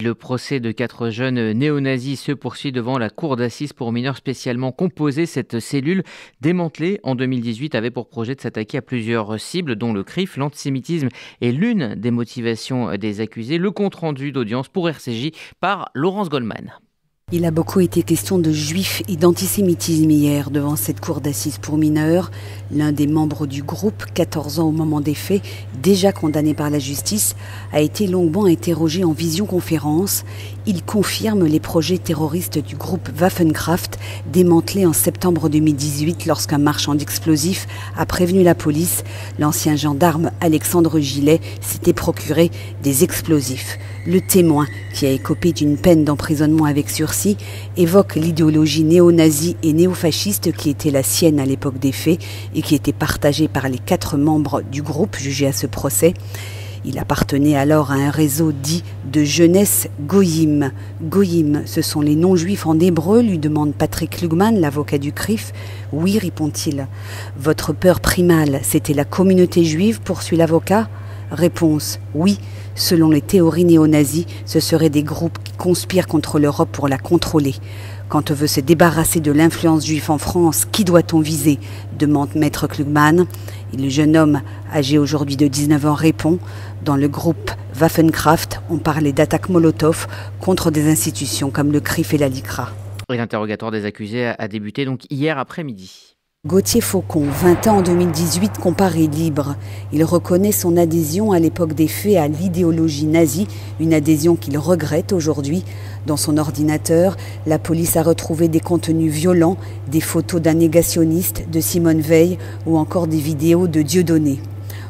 Le procès de 4 jeunes néo-nazis se poursuit devant la cour d'assises pour mineurs spécialement composée. Cette cellule, démantelée en 2018, avait pour projet de s'attaquer à plusieurs cibles, dont le CRIF. L'antisémitisme est l'une des motivations des accusés. Le compte-rendu d'audience pour RCJ par Laurence Goldman. Il a beaucoup été question de juifs et d'antisémitisme hier devant cette cour d'assises pour mineurs. L'un des membres du groupe, 14 ans au moment des faits, déjà condamné par la justice, a été longuement interrogé en visioconférence. Il confirme les projets terroristes du groupe Waffenkraft, démantelé en septembre 2018 lorsqu'un marchand d'explosifs a prévenu la police. L'ancien gendarme Alexandre Gillet s'était procuré des explosifs. Le témoin, qui a écopé d'une peine d'emprisonnement avec sursis, évoque l'idéologie néo-nazie et néo-fasciste qui était la sienne à l'époque des faits et qui était partagée par les 4 membres du groupe jugés à ce procès. Il appartenait alors à un réseau dit de jeunesse Goyim. Goyim, ce sont les non-juifs en hébreu, lui demande Patrick Lugman, l'avocat du CRIF. Oui, répond-il. Votre peur primale, c'était la communauté juive, poursuit l'avocat. Réponse, oui. Selon les théories néo-nazies, ce seraient des groupes qui conspirent contre l'Europe pour la contrôler. Quand on veut se débarrasser de l'influence juive en France, qui doit-on viser ? Demande maître Klugman. Et le jeune homme, âgé aujourd'hui de 19 ans, répond. Dans le groupe Waffenkraft, on parlait d'attaques Molotov contre des institutions comme le CRIF et la LICRA. Et l'interrogatoire des accusés a débuté donc hier après-midi. Gauthier Faucon, 20 ans en 2018, comparé libre. Il reconnaît son adhésion à l'époque des faits à l'idéologie nazie, une adhésion qu'il regrette aujourd'hui. Dans son ordinateur, la police a retrouvé des contenus violents, des photos d'un négationniste, de Simone Veil ou encore des vidéos de Dieudonné.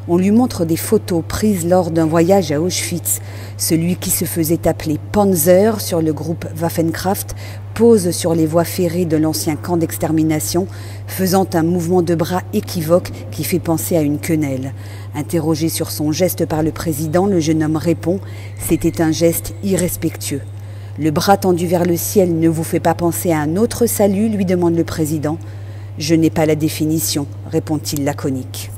On lui montre des photos prises lors d'un voyage à Auschwitz. Celui qui se faisait appeler Panzer sur le groupe Waffenkraft pose sur les voies ferrées de l'ancien camp d'extermination, faisant un mouvement de bras équivoque qui fait penser à une quenelle. Interrogé sur son geste par le président, le jeune homme répond « C'était un geste irrespectueux ». Le bras tendu vers le ciel ne vous fait pas penser à un autre salut, lui demande le président. « Je n'ai pas la définition », répond-il laconique.